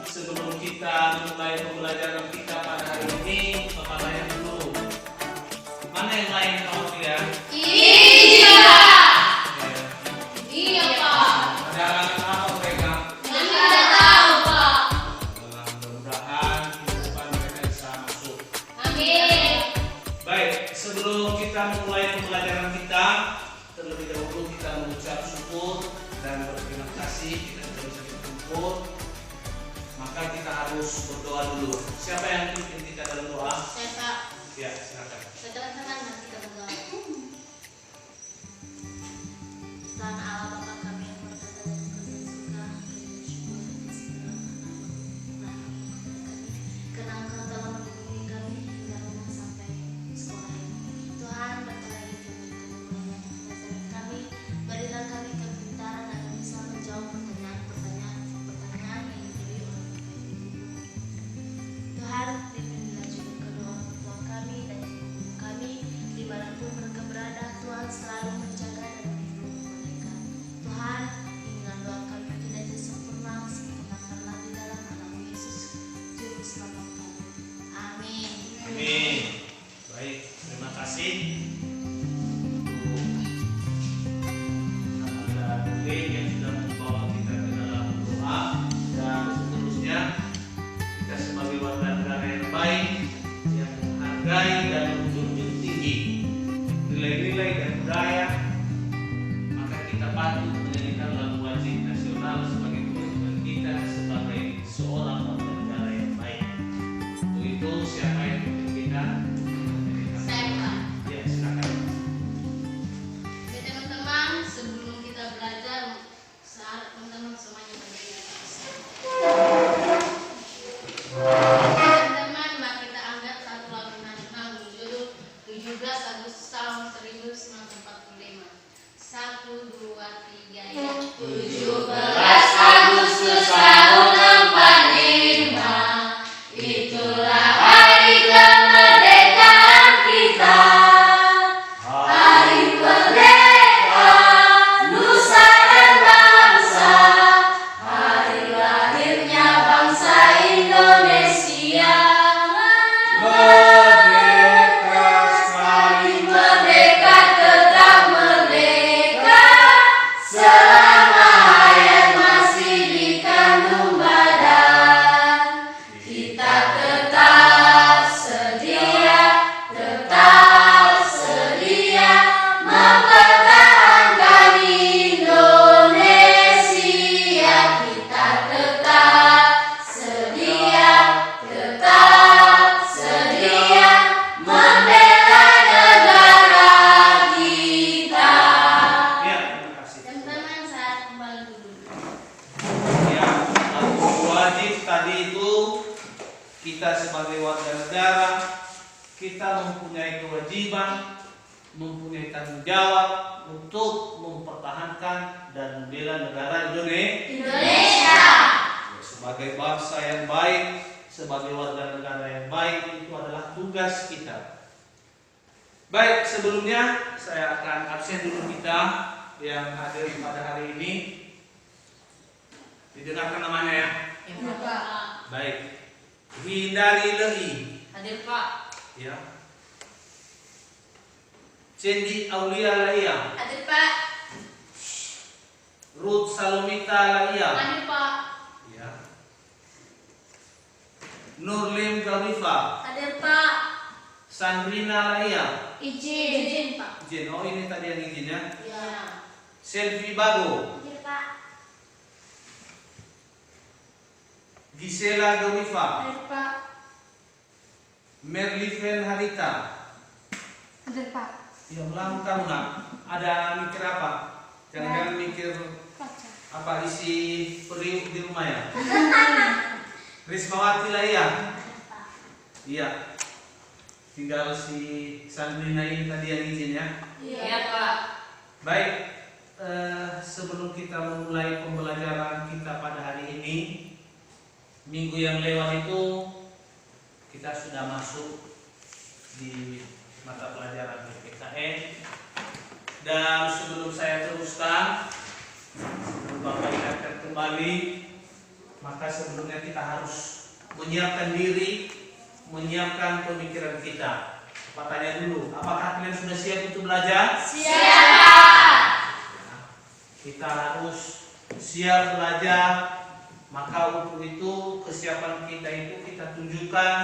Sebelum kita mulai pembelajaran kita pada hari ini, Bapak tanya dulu. Mana yang lain kamu ya? Iya. Iya, Pak. Ada anak apa mereka? Tidak tahu, Pak. Mudah-mudahan kehidupan mereka bisa masuk. Amin. Baik, sebelum kita mulai pembelajaran kita, terlebih dahulu kita mengucap syukur dan berterima kasih kita sudah bisa berkumpul. Maka kita harus berdoa dulu. Siapa yang pimpin kita dalam doa? Saya, Pak. Ya, silakan. Teman-teman, mari kita berdoa. Tuhan Allah Bapa kami yang berkata dan bersuka, karena Engkau telah melindungi kami hingga rumah sampai sekolah ini. Tuhan, berkata itu pelajaran kami, berilah kami kepintaran agar bisa menjawab pertanyaan yang diberi oleh Tuhan, pimpinlah juga kedua orang tua kami dan ibu kami dimanapun mereka berada. Tuhan selalu menjaga dan melindungi mereka. Tuhan, inilah doa kami tidak jadi sempurna, sempurnakanlah di dalam nama Yesus Juru Selamat kami. Amin. Amin. Baik, terima kasih. Ada Budi yang sudah membawa kita ke dalam doa, dan seterusnya kita sebagai warga negara yang baik, yang menghargai dan menjunjung tinggi nilai-nilai dan budaya, maka kita patut menjadikan lagu wajib nasional sebagai kewajiban kita sebagai seorang warga negara yang baik. Untuk itu siapa yang pimpin kita? Saya, Pak. Ya, silakan. Oke, teman-teman, sebelum kita belajar, saat teman-teman semuanya berdiri. Teman-teman, mari kita angkat satu lagu nasional berjudul 17 Agustus tahun 1945. 1, 2, 3, ya. 17 Agustus tahun 45, itulah hari kemerdekaan kita. Hari merdeka, nusa dan bangsa, hari lahirnya bangsa Indonesia. Merdeka sekali, Merdeka tetap merdeka, selama hayat masih dikandung badan. Kita tetap sedia mempertahankan Indonesia. Kita tetap sedia membela negara kita. ya, terima kasih. Teman-teman, saya kembali dulu. Ya, wajib tadi itu kita sebagai warga negara, kita mempunyai kewajiban, mempunyai tanggung jawab untuk mempertahankan dan membela negara Indonesia. sebagai bangsa yang baik, sebagai warga negara yang baik, itu adalah tugas kita. Baik, sebelumnya saya akan absen dulu kita yang hadir pada hari ini. Didengarkan namanya ya. Ya, Pak. Baik. Hindari Lehi, Hadir, Pak. ya. Cendi Aulia Laia, Hadir, Pak. Ruth Salomita Laia, Hadir, Pak. ya. Nurlim Gaurifa, Hadir, Pak. Sandrina Laia, Izin, Pak. izin. Oh, ini tadi yang izinnya. Ya. Selvi Bago, Hadir, Pak. Gisela Gaurifa, Hadir, Pak. Merliven Harita. Hadir, Pak. Ya, ulang kamu nak. Ada mikir apa? Jangan mikir Baca. Apa isi periuk di rumah ya? Rismawati lah ya? Iya. Tinggal si Sandrina ini tadi yang izin ya? Iya Pak. Baik, sebelum kita memulai pembelajaran kita pada hari ini, minggu yang lewat itu kita sudah masuk di mata pelajaran PPKN. Dan sebelum saya teruskan, Bapak ingatkan kembali, maka sebelumnya kita harus menyiapkan diri, menyiapkan pemikiran kita. Pak tanya dulu, apakah kalian sudah siap untuk belajar? Siap. Kita harus siap belajar, maka untuk itu kesiapan kita itu kita tunjukkan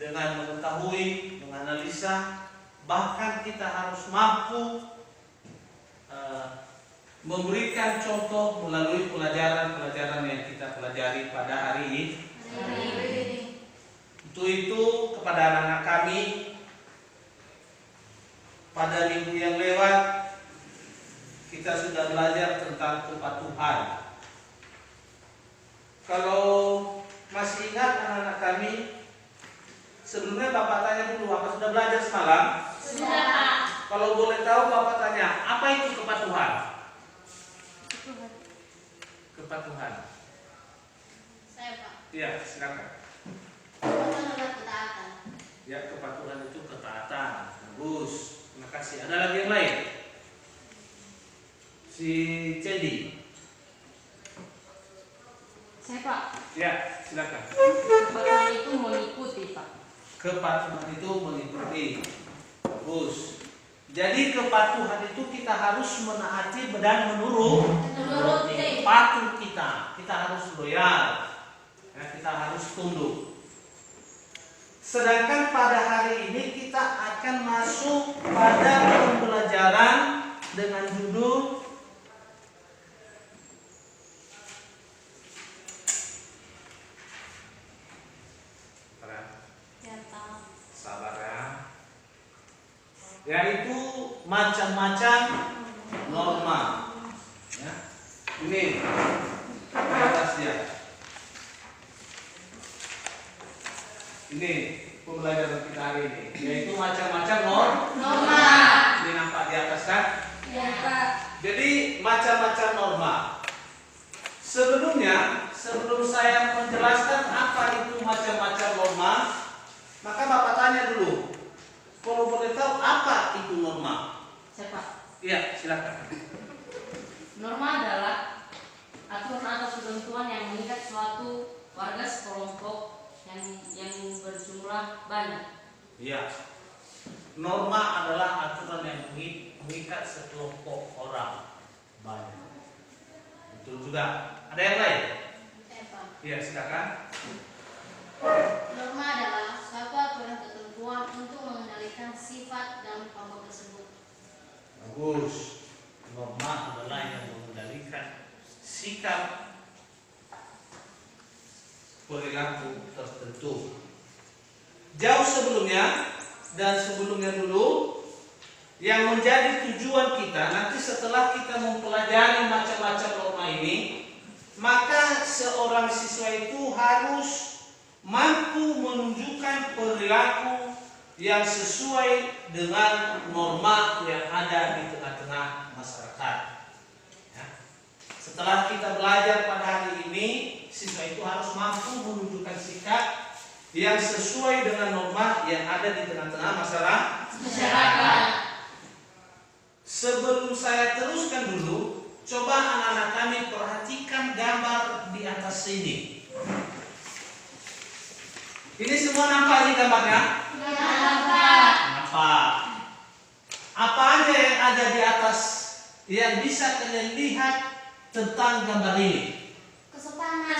dengan mengetahui, menganalisa, bahkan kita harus mampu memberikan contoh melalui pelajaran-pelajaran yang kita pelajari pada hari ini. Untuk itu kepada anak-anak kami pada minggu yang lewat kita sudah belajar tentang kepatuhan. Kalau masih ingat anak-anak kami, sebelumnya Bapak tanya dulu, apa sudah belajar semalam? Sudah Pak. Kalau boleh tahu Bapak tanya, apa itu kepatuhan? Kepatuhan. Saya Pak. Iya, silakan. Kepatuhan adalah ketaatan. Ya, kepatuhan itu ketaatan. Bagus. Terima kasih. Ada lagi yang lain? Si Cedi. Saya Pak, Ya, silakan. kepatuhan itu mengikuti Pak. Kepatuhan itu mengikuti. Bagus. Jadi kepatuhan itu kita harus menaati dan menuruti. Patuh kita harus loyal. Ya, kita harus tunduk. Sedangkan pada hari ini kita akan masuk pada pembelajaran dengan judul sabar ya, yaitu macam-macam norma. Ya. Ini di atas dia. Ini pembelajaran kita hari ini, yaitu macam-macam Norma. Ini nampak di atas kan? Ya Pak. Jadi macam-macam norma. Sebelum saya menjelaskan apa itu macam-macam norma, maka Bapak tanya dulu, kalau boleh tahu apa itu norma? Saya Pak, Iya, silakan. norma adalah aturan atau ketentuan yang mengikat suatu warga sekelompok yang berjumlah banyak. Iya. Norma adalah aturan yang mengikat sekelompok orang banyak. Betul juga. Ada yang lain? Saya Pak. Iya, silakan. Norma adalah suatu aturan ketentuan untuk mengendalikan sifat dalam kelompok tersebut. Bagus. Norma adalah yang mengendalikan sikap perilaku tertentu. Jauh sebelumnya dan sebelumnya dulu, yang menjadi tujuan kita nanti setelah kita mempelajari macam-macam norma ini, maka seorang siswa itu harus mampu menunjukkan perilaku yang sesuai dengan norma yang ada di tengah-tengah masyarakat. Ya. Setelah kita belajar pada hari ini, siswa itu harus mampu menunjukkan sikap yang sesuai dengan norma yang ada di tengah-tengah masyarakat. Sebelum saya teruskan dulu, coba anak-anak kami perhatikan gambar di atas sini. Ini semua nampak di gambarnya? Nampak. Apa aja yang ada di atas yang bisa kalian lihat tentang gambar ini? Kesopanan.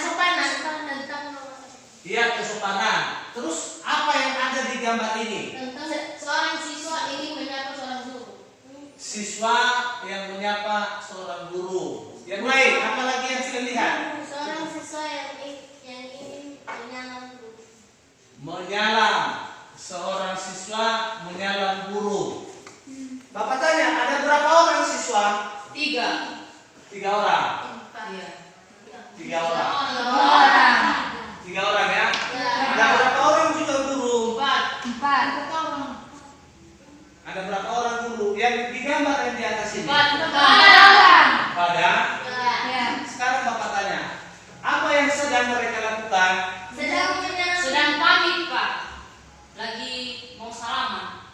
Iya, kesopanan. Terus apa yang ada di gambar ini? Tentang seorang siswa ingin menyapa seorang guru. Siswa yang menyapa seorang guru. Yang lain, apa lagi yang kalian lihat? Seorang siswa yang ingin menyalam guru. Menyalam. Seorang siswa menyalam guru. Bapak tanya, ada berapa orang siswa? 3. 3 orang. Iya. Tiga orang. Orang. 3 orang ya. Ya. Ada berapa orang juga guru? 4. Ada berapa orang guru? Yang digambar yang di atas ini. 4. Pada. Ya. Sekarang Bapak tanya, apa yang sedang mereka lakukan? Sedang pamit, Pak. Lagi mau salaman.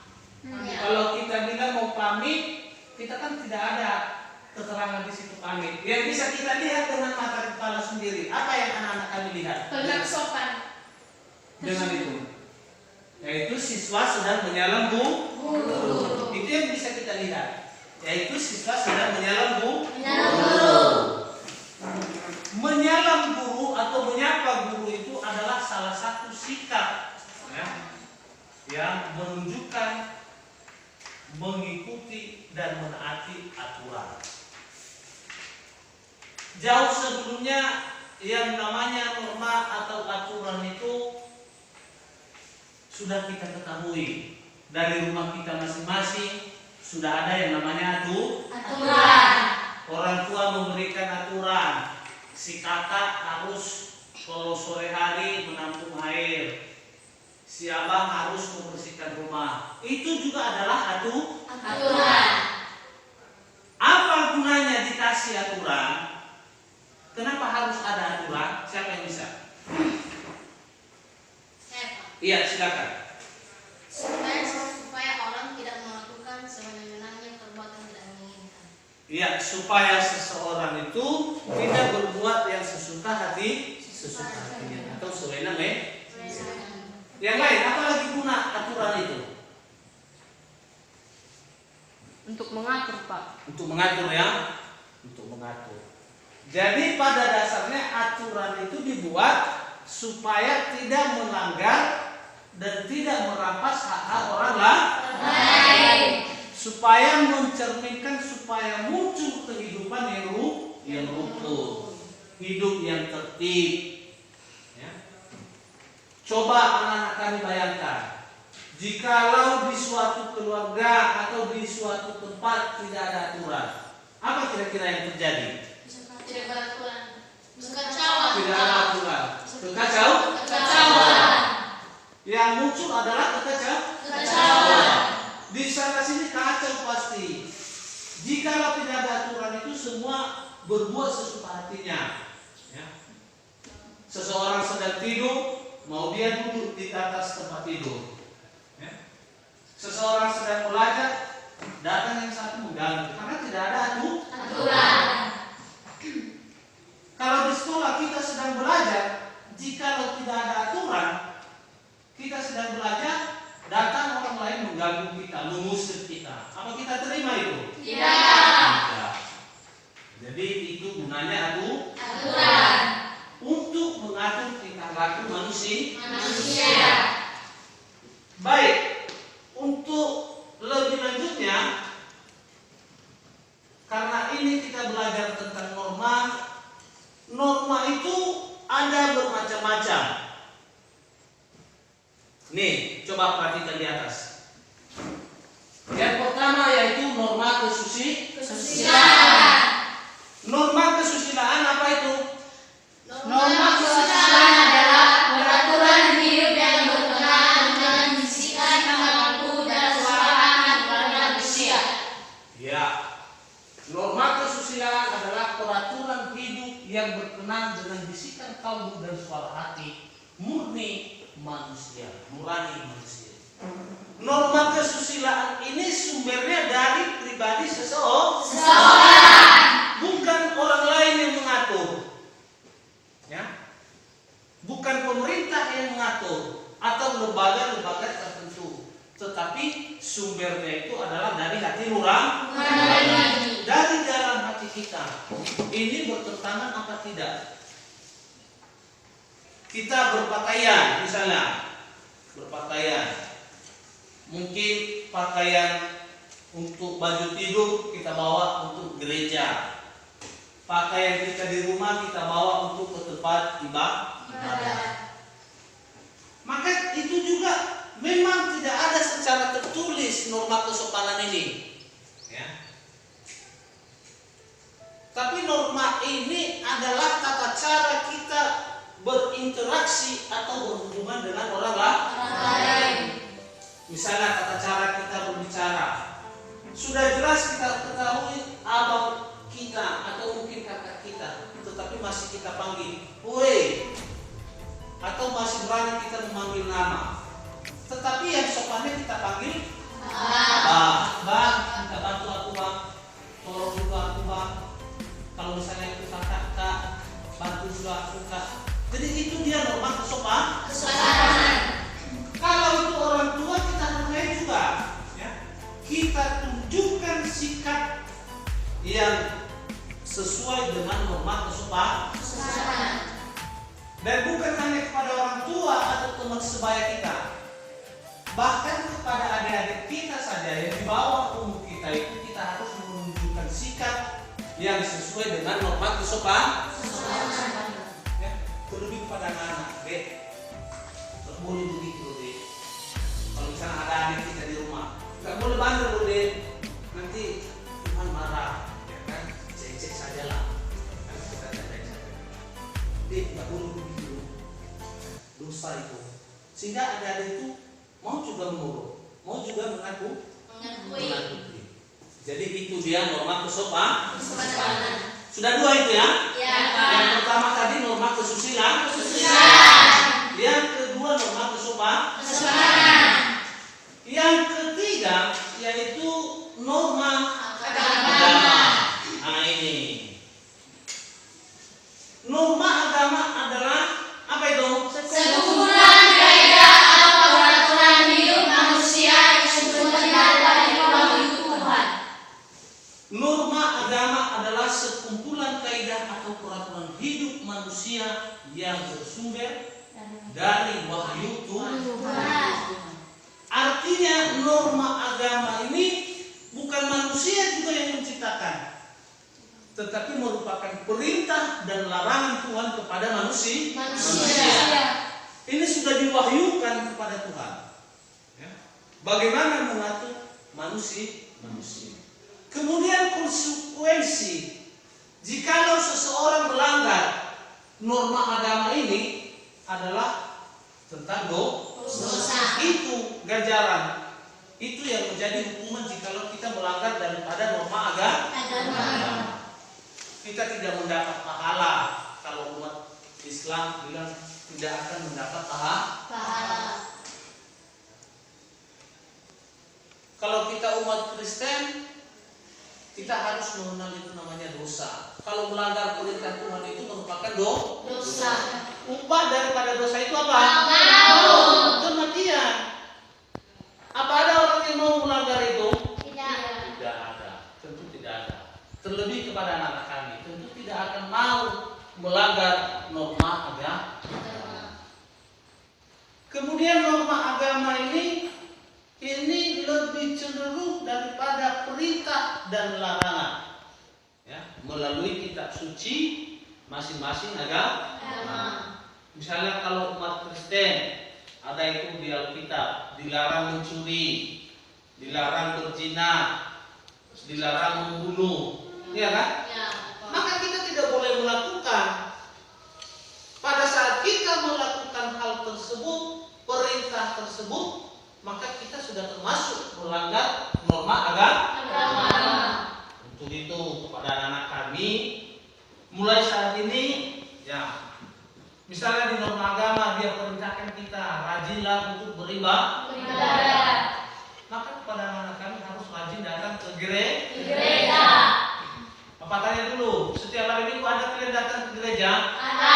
Kalau kita bilang mau pamit, kita kan tidak ada keterangan di situ pamit. Yang bisa kita lihat dengan mata kepala sendiri. Apa yang anak-anak kami lihat? Dengan itu, yaitu siswa sedang menyalam guru. Itu yang bisa kita lihat. Yaitu siswa sedang menyalam guru. Menyalam guru atau menyapa guru itu adalah salah satu sikap ya, yang menunjukkan mengikuti dan menaati aturan. Jauh sebelumnya yang namanya norma atau aturan itu sudah kita ketahui. Dari rumah kita masing-masing sudah ada yang namanya Aturan. orang tua memberikan aturan. Si kakak harus kalau sore hari menampung air. Si abang harus membersihkan rumah. Itu juga adalah Aturan. Apa gunanya dikasih aturan? Kenapa harus ada aturan? Siapa yang bisa? Iya, silakan. Supaya orang tidak melakukan sewenang-wenangnya perbuatan tidak menginginkan. Iya, supaya seseorang itu tidak berbuat yang sesuka hatinya atau sewenang Yang lain, apa lagi guna aturan itu? Untuk mengatur, Pak. Untuk mengatur ya, untuk mengatur. Jadi pada dasarnya aturan itu dibuat supaya tidak melanggar dan tidak merampas hak-hak orang lain. Supaya mencerminkan, supaya muncul kehidupan yang rukun, hidup yang tertib. Ya. Coba anak-anak kami bayangkan, jikalau di suatu keluarga atau di suatu tempat tidak ada aturan, apa kira-kira yang terjadi? Tidak beraturan. Kekacauan. Tidak ada aturan, Kekacauan. Yang muncul adalah Kekacauan. Di sana sini kacau pasti. Jikalau tidak ada aturan itu semua berbuat sesuka hatinya. Ya. Seseorang sedang tidur, mau dia duduk di atas tempat tidur. Ya. Seseorang sedang belajar, datang yang satu mengganggu karena tidak ada Aturan. Kalau di sekolah kita sedang belajar, jikalau tidak ada aturan, kita sedang belajar, datang orang lain mengganggu kita, mengusir kita. Apa kita terima itu? Tidak. Jadi itu gunanya Aturan. untuk mengatur tingkah laku Manusia. Baik, untuk lebih lanjutnya, karena ini kita belajar tentang norma. Norma itu ada bermacam-macam. Nih, coba perhatikan di atas. Yang pertama yaitu norma Kesusilaan. Norma kesusilaan apa itu? Norma kesusilaan adalah peraturan hidup yang berkenaan dengan bisikan, perilaku, dan suara kepada manusia. Ya. Norma kesusilaan adalah peraturan hidup yang berkenaan dengan bisikan kalbu dan suara hati murni manusia, nurani manusia. Norma kesusilaan ini sumbernya dari pribadi seseorang, bukan orang lain yang mengatur. Ya. Bukan pemerintah yang mengatur atau lembaga-lembaga tertentu, tetapi sumbernya itu adalah dari hati nurani, dari dalam hati kita. Ini bertentangan apa tidak? Kita berpakaian, misalnya berpakaian, mungkin pakaian untuk baju tidur kita bawa untuk gereja, pakaian kita di rumah kita bawa untuk ke tempat ibadah. Maka itu juga memang tidak ada secara tertulis norma kesopanan ini, ya. Tapi norma ini adalah tata cara berinteraksi atau berhubungan dengan orang lain. Misalnya tata cara kita berbicara. Sudah jelas kita ketahui abang kita atau mungkin kakak kita, tetapi masih kita panggil "Woi", atau masih berani kita memanggil nama. Tetapi yang sopannya kita panggil Bang, minta bantu aku Bang, tolong juga aku Bang. Kalau misalnya itu kakak, Kak, bantu juga aku Kak. Jadi itu dia norma kesopanan. Kalau itu orang tua kita hargai juga, ya. Kita tunjukkan sikap yang sesuai dengan norma kesopanan. Dan bukan hanya kepada orang tua atau teman sebaya kita, bahkan kepada adik-adik kita saja yang di bawah umur kita itu kita harus menunjukkan sikap yang sesuai dengan norma kesopanan. Ya, terlebih kepada anak-anak, Dek, nggak boleh begitu, Dek. Kalau misalnya ada adik kita di rumah, nggak boleh bandel, Dek. Nanti Tuhan marah, ya kan? Cek saja lah, kan kita cek saja. Dek, nggak boleh begitu, dosa itu. Sehingga adik-adik itu mau juga menurut, mau juga mengakui. Jadi itu dia norma kesopanan. Sudah dua itu ya? Ya. Yang pertama tadi norma kesusilaan. Yang kedua norma kesopanan. Yang ketiga yaitu norma agama. Nah ini. Norma agama adalah apa itu? Sekumpulan kaidah atau peraturan hidup manusia yang sebenarnya dari wahyu Tuhan. Norma agama adalah sekumpulan kaidah atau peraturan hidup manusia yang bersumber dari wahyu Tuhan. Artinya norma agama ini bukan manusia juga yang menciptakan, tetapi merupakan perintah dan larangan Tuhan kepada manusia. Ini sudah diwahyukan kepada Tuhan. Ya. Bagaimana mengatur manusia? Kemudian konsekuensi jikalau seseorang melanggar norma agama ini adalah tentang dosa. Itu ganjaran. Itu yang menjadi hukuman jikalau kita melanggar daripada norma agama. Kita tidak mendapat pahala. Kalau umat Islam bilang tidak akan mendapat pahala. Kalau kita umat Kristen, kita harus mengenal itu namanya dosa. Kalau melanggar perintah Tuhan itu merupakan dosa. Upah daripada dosa itu apa? Kematian. Apa ada orang yang mau melanggar itu? Tidak ada. Tentu tidak ada. Terlebih kepada anak-anak kami, tentu tidak akan mau melanggar norma agama. Kemudian norma agama ini lebih cenderung daripada perintah dan larangan, ya, melalui kitab suci masing-masing agama. Misalnya kalau umat Kristen ada itu di Alkitab, dilarang mencuri, dilarang berzina, dilarang membunuh, ya kan? Maka kita tidak boleh melakukan. Pada saat kita melakukan hal tersebut, perintah tersebut, maka kita sudah termasuk melanggar norma agama. Untuk itu kepada anak-anak kami, mulai saat ini, ya, misalnya di norma agama dia perintahkan kita rajinlah untuk beribadah. Maka kepada anak-anak kami harus rajin datang ke gereja. Apa tanya dulu, setiap hari Minggu ada kalian datang ke gereja? Ada.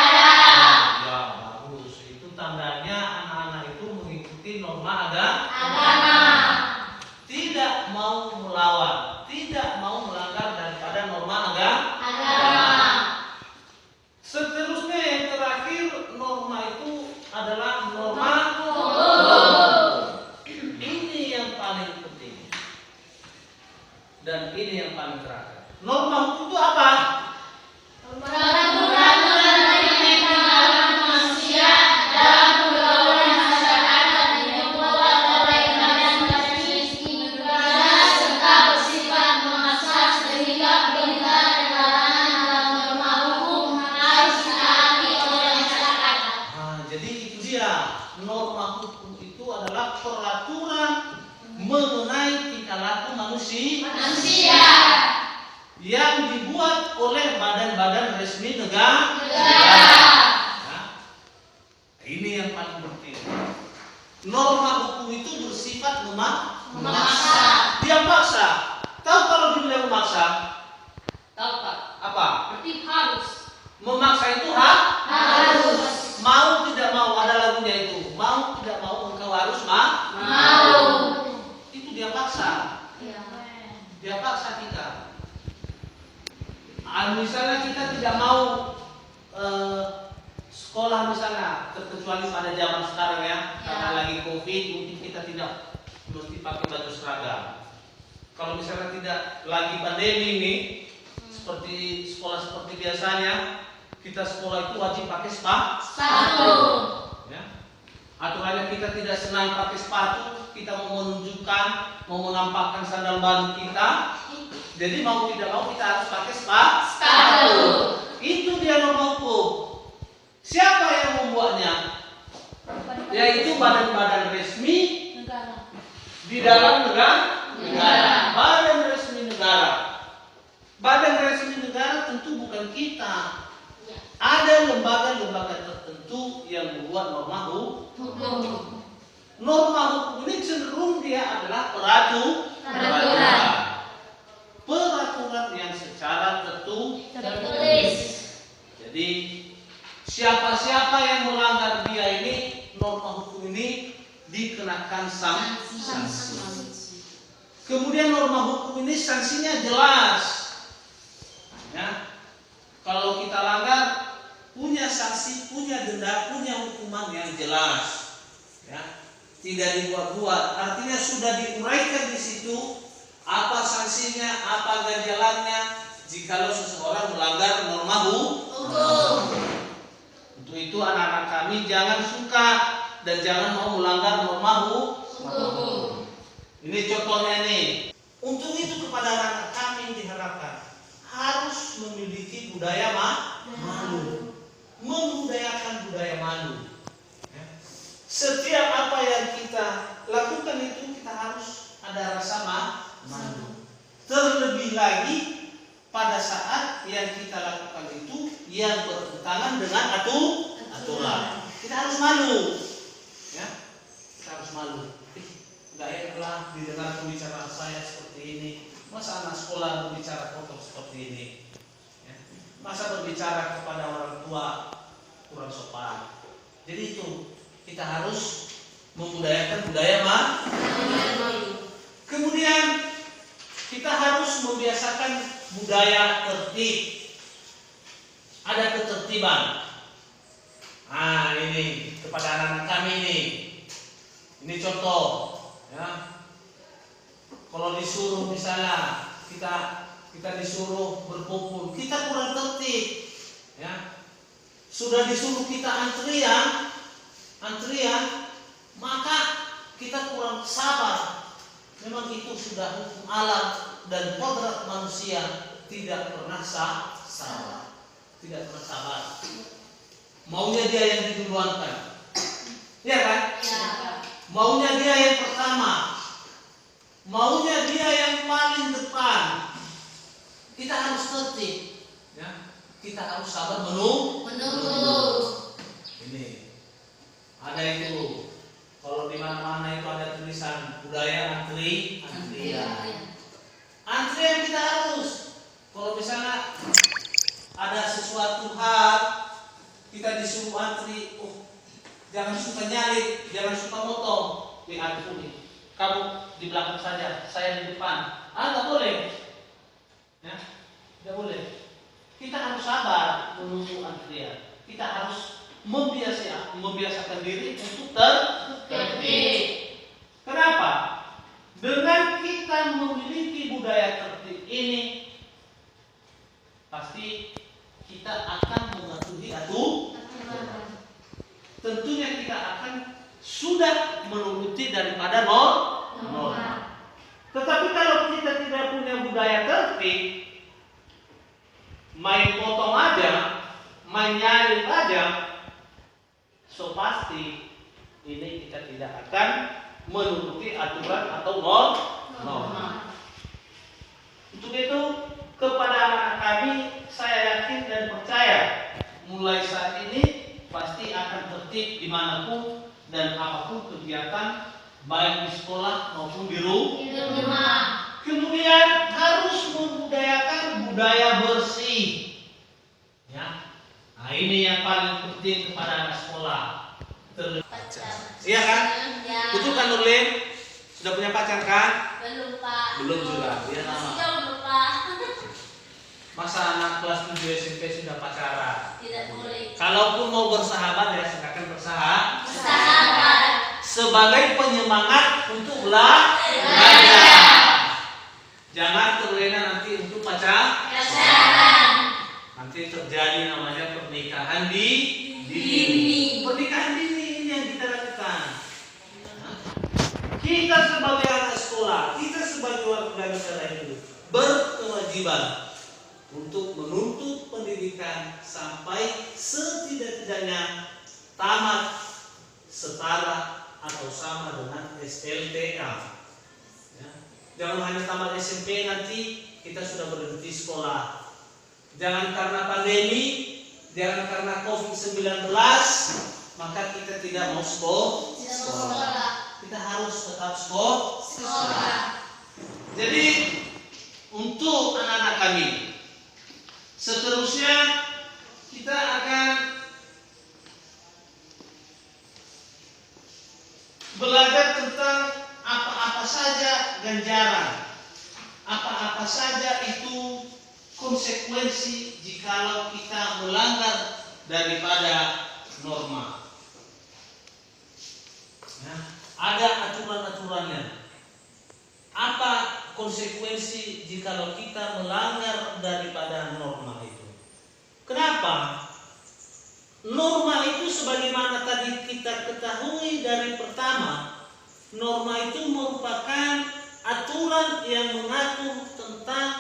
Ya bagus, itu tandanya anak-anak itu mengikuti norma agama. Tidak mau melawan, tidak mau melanggar daripada norma agama. Seterusnya yang terakhir norma itu adalah norma hukum. Ini yang paling penting dan ini yang paling terakhir. Norma hukum itu apa? Peraturan adalah peraturan mengenai tingkah laku manusia yang dibuat oleh badan-badan resmi negara. Nah, ini yang paling penting. Norma hukum itu bersifat memaksa. Dia paksa. Tahu kalau dibilang memaksa? Tahu Pak? Apa? Berarti harus. Memaksa itu harus. Harus. Mau tidak mau, ada lagunya itu. Mau tidak mau engkau harus Mau. Itu dia paksa. Iya. Dia paksa kita. Misalnya kita tidak mau sekolah misalnya, kecuali pada zaman sekarang ya, karena lagi COVID, mungkin kita tidak mesti pakai baju seragam. Kalau misalnya tidak lagi pandemi ini, seperti sekolah seperti biasanya, kita sekolah itu wajib pakai Sepatu. ya. Aturannya kita tidak senang pakai sepatu, kita mau menunjukkan, mau menampakkan sandal baru kita. Jadi mau tidak mau kita harus pakai Sepatu. Itu dia norma hukum. Siapa yang membuatnya? Yaitu badan-badan resmi di dalam negara. Badan resmi negara. Badan resmi negara tentu bukan kita. Ada lembaga-lembaga tertentu yang membuat norma hukum. Norma hukum ini cenderung dia adalah peraturan yang secara Tertulis. Jadi siapa-siapa yang melanggar dia ini, norma hukum ini dikenakan sanksi. Kemudian norma hukum ini sanksinya jelas. Ya. Kalau kita langgar, punya sanksi, punya denda, punya hukuman yang jelas. Ya. Tidak dibuat-buat. Artinya sudah diuraikan di situ apa sanksinya, apa ganjalannya jikalau seseorang melanggar norma hukum. Untuk itu anak-anak kami jangan suka dan jangan mau melanggar norma hukum. Ini contohnya nih. Untuk itu kepada anak kami diharapkan harus memiliki budaya malu, membudayakan budaya malu. Ya. Setiap apa yang kita lakukan itu kita harus ada rasa malu. Terlebih lagi pada saat yang kita lakukan itu yang bertentangan dengan aturan. Kita harus malu. Ya, kita harus malu. Enggak enak didengar pembicaraan saya seperti ini. Masa anak sekolah berbicara kotor seperti ini? Ya. Masa berbicara kepada orang tua kurang sopan? Jadi itu kita harus membudayakan budaya malu. Kemudian kita harus membiasakan budaya tertib. Ada ketertiban. Nah ini kepada anak-anak kami nih. Ini contoh. Ya. Kalau disuruh misalnya kita disuruh berkumpul, kita kurang tertib. Ya. Sudah disuruh kita antrian, maka kita kurang sabar. Memang itu sudah hukum alam dan kodrat manusia tidak pernah sabar. Tidak pernah sabar. Maunya dia yang diduluankan. Iya kan? Ya. Maunya dia yang pertama. Maunya dia yang paling depan. Kita harus tertib. Ya. Kita harus sabar Menunggu. Ini ada itu. Kalau di mana-mana itu ada tulisan budaya antrian. Antrian kita harus. Kalau misalnya ada sesuatu hal kita disuruh antri, jangan suka nyalip, jangan suka motong. Diampuni. Kamu di belakang saja, saya di depan. Nggak boleh. Ya, nggak boleh. Kita harus sabar menunggu antrian. Kita harus membiasakan diri untuk tertib. Kenapa? Dengan kita memiliki budaya tertib ini, pasti kita akan mematuhi aturan. Tentunya kita akan sudah menuruti daripada norma. Tetapi kalau kita tidak punya budaya tertib, main potong aja, main nyalip aja, so pasti ini kita tidak akan menuruti aturan atau norma. Untuk itu kepada anak kami saya yakin dan percaya mulai saat ini pasti akan tertib dimanapun dan apapun kegiatan baik di sekolah maupun di rumah. Kemudian harus membudayakan budaya bersih. Ya. Nah, ini yang paling penting kepada anak sekolah. Iya kan? Ya. Betul kan Nurlin? Sudah punya pacar kan? Belum Pak. Belum juga. Dia Masih nama. jauh Pak. Masa anak kelas 7 SMP sudah pacaran? Tidak boleh. Kalaupun mau bersahabat ya silakan bersahabat. Sahabat. Sebagai penyemangat untuk belajar. Jangan terlena nanti untuk pacaran. Nanti terjadi namanya pernikahan dini. Pernikahan dini ini yang kita lakukan. Kita sebagai anak sekolah, kita sebagai warga negara ini berkewajiban untuk menuntut pendidikan sampai setidak-tidaknya tamat setara atau sama dengan SLTA. Ya. Jangan hanya tamat SMP nanti kita sudah berhenti sekolah. Jangan karena pandemi, jangan karena COVID-19 maka kita tidak mau sekolah. Kita harus tetap sekolah. Jadi untuk anak-anak kami seterusnya kita akan belajar tentang apa-apa saja ganjaran, apa-apa saja itu konsekuensi jikalau kita melanggar daripada norma. Ya, ada aturan-aturannya. Apa konsekuensi jikalau kita melanggar daripada norma itu? Kenapa? Norma itu sebagaimana tadi kita ketahui dari pertama, norma itu merupakan aturan yang mengatur tentang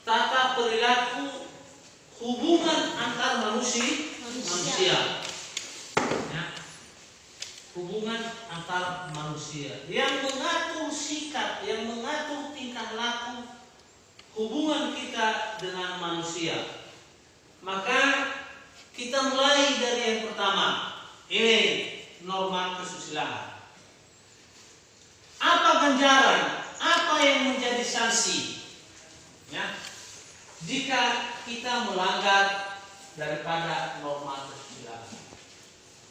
tata perilaku hubungan antar manusia. Ya. Hubungan antar manusia yang mengatur sikap, yang mengatur tingkah laku hubungan kita dengan manusia. Maka kita mulai dari yang pertama. Ini norma kesusilaan. Apa ganjaran? Apa yang menjadi sanksi? Ya. Jika kita melanggar daripada norma kesusilaan.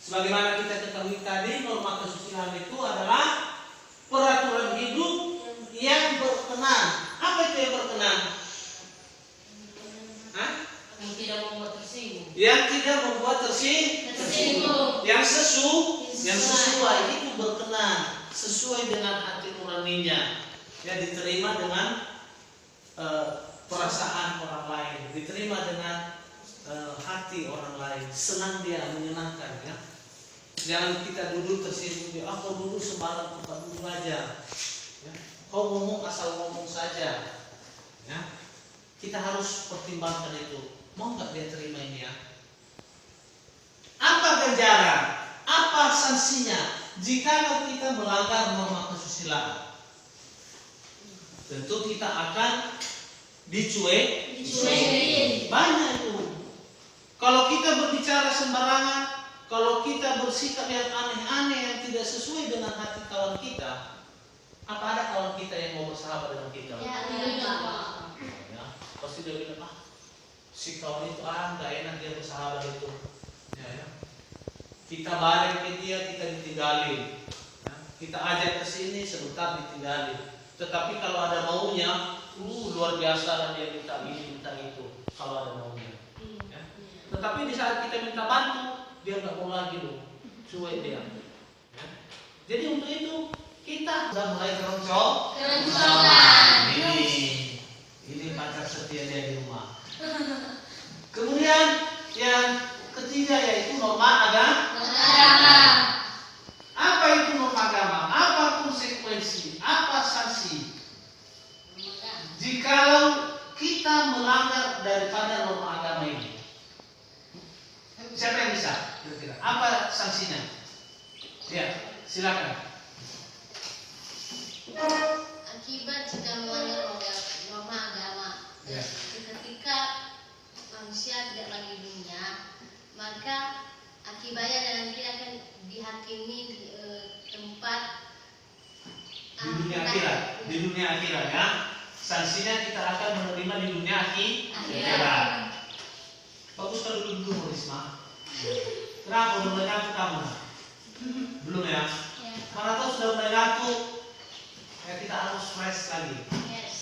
Sebagaimana kita ketahui tadi, norma kesusilaan itu adalah peraturan hidup yang berkenan. Apa itu yang berkenan? Hah? Yang tidak membuat tersinggung. Yang tidak membuat tersinggung. Yang sesuai itu berkenan, sesuai dengan hati nuraninya. Ya, diterima dengan perasaan orang lain, diterima dengan hati orang lain, senang dia, menyenangkan ya. Jangan kita duduk tersinggung, kau duduk sembarang tempat duduk aja. Ya. Kau ngomong asal ngomong saja. Ya. Kita harus pertimbangkan itu. Mau nggak dia terima ini ya? Apa ganjaran? Apa sanksinya jika kita melanggar norma kesusilaan? Tentu kita akan dicuekin. Banyak itu. Kalau kita berbicara sembarangan, kalau kita bersikap yang aneh-aneh yang tidak sesuai dengan hati kawan kita, apa ada kawan kita yang mau bersahabat dengan kita? Ya. Ya, pasti dia bilang, si kawan itu nggak enak dia bersahabat itu. Ya. Kita balik ke dia, kita ditinggalin. Ya. Kita ajak ke sini, sebentar ditinggalin. Tetapi kalau ada maunya, luar biasa lah dia minta ini, minta itu. Kalau ada maunya. Ya. Tetapi di saat kita minta bantu, dia nggak mau lagi loh, cuek dia. Ya. Jadi untuk itu kita sudah mulai keroncongan. Ini pacar setia dia di rumah. Kemudian yang ketiga yaitu norma agama. Apa itu norma agama? Apa konsekuensi? Apa sanksi? Jikalau kita melanggar daripada norma agama ini, Siapa yang bisa? Kira-kira. Apa sanksinya? Ya, silakan. Akibat jika melanggar norma agama. Ya. Ketika manusia tidak lagi di dunia, maka akibatnya nanti akan dihakimi di tempat Di dunia akhirat. Di dunia akhirat ya. Sanksinya kita akan menerima di dunia akhirat. Bagus kalau dulu Risma. Kenapa udah mulai ngantuk kamu? Belum ya? Mana tahu sudah mulai ngantuk. Ya kita harus fresh lagi. Yes.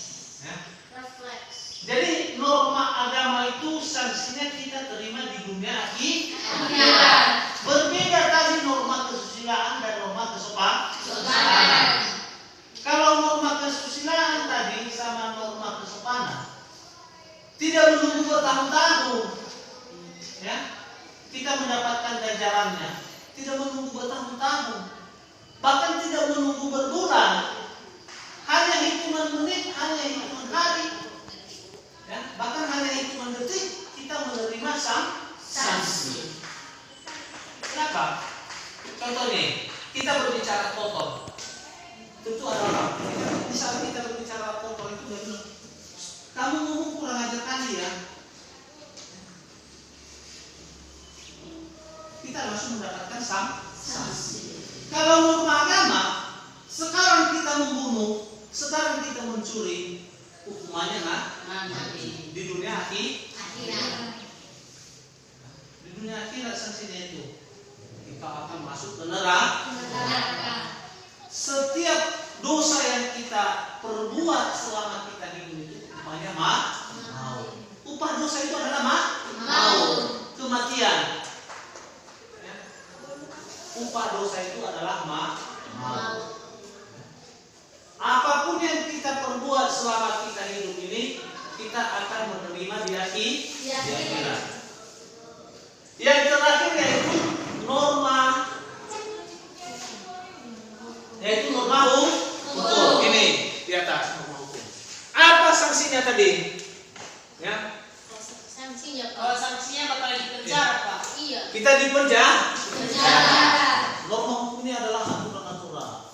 Ya. Reflex. Jadi norma agama itu sanksinya kita terima di dunia Akhirat. Berbeda tadi norma kesusilaan dan norma kesopanan. Kalau norma kesusilaan tadi sama norma kesopanan tidak menunggu bertahun-tahun, ya kita mendapatkan ganjarannya. Tidak menunggu bertahun-tahun, bahkan tidak menunggu berbulan, hanya hitungan menit, hanya hitungan hari, ya bahkan hanya hitungan detik kita menerima sanksi. Kenapa? Contohnya, kita berbicara kotor. Tentu ada orang. Di saat kita berbicara kotor itu dia bilang, kamu ngomong kurang ajar kali ya. Kita langsung mendapatkan sanksi. Kalau norma agama, sekarang kita membunuh, sekarang kita mencuri, hukumannya mati. Di dunia Akhirat. Di dunia akhirat sanksinya itu kita akan masuk ke neraka. Setiap dosa yang kita perbuat selama kita hidup itu upahnya maut. Upah dosa itu adalah maut, kematian. Ya. Upah dosa itu adalah maut. Apapun yang kita perbuat selama kita hidup ini, kita akan menerima di akhirat. Yang terakhir yaitu norma hukum. Ini di atas norma hukum. Apa sanksinya tadi? Ya. Sanksinya Kalau sanksinya bakal dipenjara, Pak. Iya. Kita dipenjara. Penjara. Norma hukum ini adalah aturan-aturan.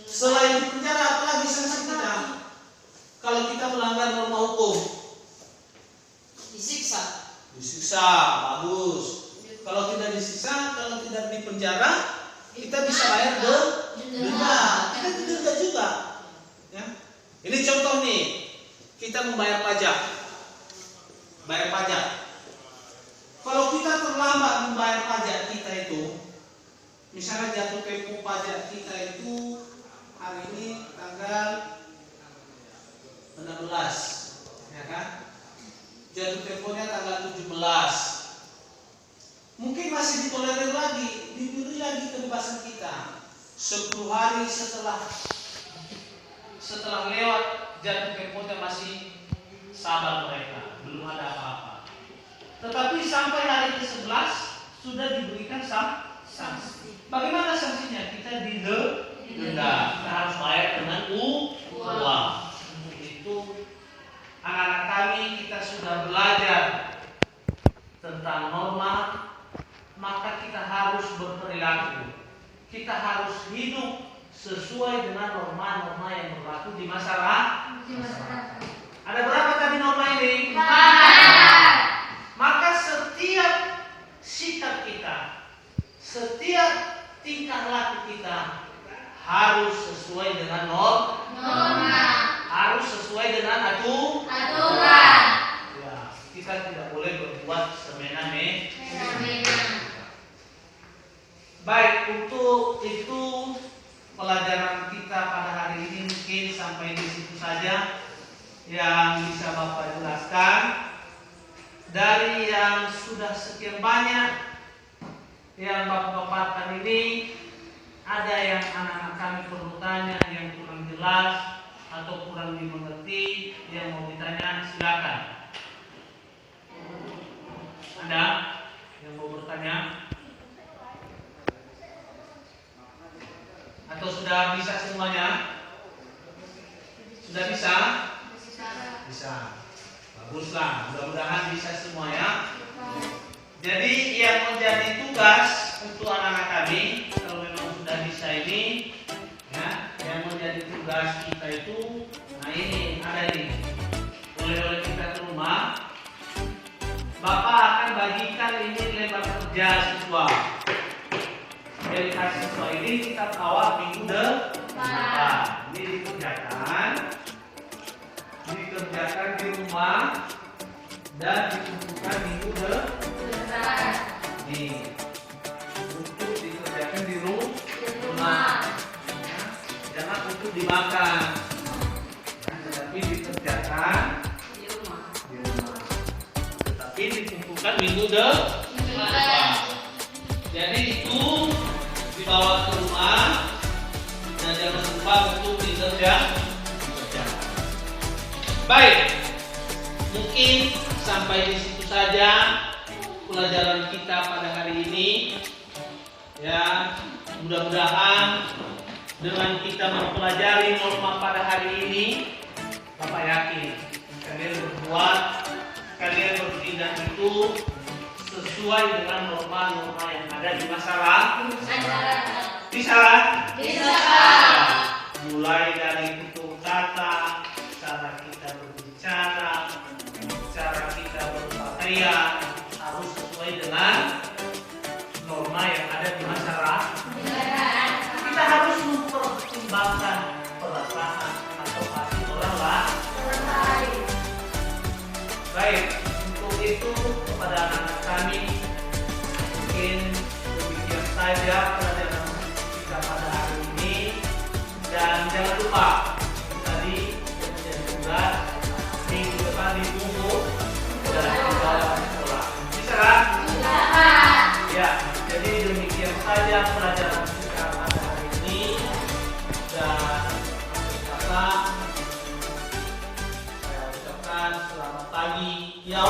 Selain dipenjara, apalagi sanksi kita? Kalau kita melanggar norma hukum, Disiksa. bagus. Kalau tidak disiksa, kalau tidak dipenjara, kita bisa bayar denda. Kita didenda juga. Ya. Ini contoh nih, kita membayar pajak. Bayar pajak. Kalau kita terlambat membayar pajak kita itu, misalnya jatuh tempo pajak kita itu hari ini tanggal 16, ya kan? Jatuh temponya tanggal 17. Mungkin masih ditolerir lagi, diberi lagi kebebasan kita 10 hari setelah lewat jatuh temponya masih sabar mereka, belum ada apa-apa. Tetapi sampai hari ke-11 sudah diberikan sanksi. Bagaimana sanksinya? Kita didenda, kita harus bayar dengan uang. Itu anak-anak kami kita sudah belajar tentang norma, maka kita harus berperilaku. Kita harus hidup sesuai dengan norma-norma yang berlaku di masyarakat. Ada berapa tadi norma ini? 4. Maka setiap sikap kita, setiap tingkah laku kita harus sesuai dengan norma. Harus sesuai dengan aturan. Ya, kita tidak boleh berbuat semena-mena. Baik, untuk itu pelajaran kita pada hari ini mungkin sampai di situ saja yang bisa Bapak jelaskan. Dari yang sudah sekian banyak yang Bapak paparkan ini, ada yang anak-anak kami perlu tanya yang kurang jelas atau kurang dimengerti, yang mau ditanya silakan. Ada yang mau bertanya? Atau sudah bisa semuanya? Sudah bisa? Bisa. Baguslah, mudah-mudahan bisa semua ya. Jadi yang menjadi tugas untuk anak-anak kami, kalau memang sudah bisa ini, ya, yang menjadi tugas kita itu, nah ini ada ini, oleh kita ke rumah, Bapak akan bagikan ini lebar kerja siswa. Jadi siswa ini kita bawa minggu depan. Ini dikerjakan di rumah dan dikumpulkan minggu depan. Nih, untuk dikerjakan di rumah. Ya, jangan untuk dimakan. Nah, tetapi dikerjakan di rumah. Tetapi dikumpulkan minggu depan. Jadi itu dibawa ke rumah dan jangan lupa untuk dikerjakan. Baik, mungkin sampai di situ saja pelajaran kita pada hari ini. Ya, mudah-mudahan dengan kita mempelajari norma pada hari ini, Bapak yakin kalian kalian bertindak itu sesuai dengan norma-norma yang ada di masyarakat. Bisa? Mulai dari tutur kata, cara kita berbicara, cara kita berpakaian harus sesuai dengan norma yang ada di masyarakat. Kita harus mempertimbangkan perasaan atau hati orang lain. Baik, untuk itu kepada anak-anak kami mungkin demikian saja pelajaran kita pada hari ini, dan jangan lupa tadi yang menjadi tugas minggu depan ditunggu dan dibawa ke sekolah. Bisa kan? Ya, jadi demikian saja pelajaran kita pada hari ini, dan kata saya ucapkan selamat pagi. Ya.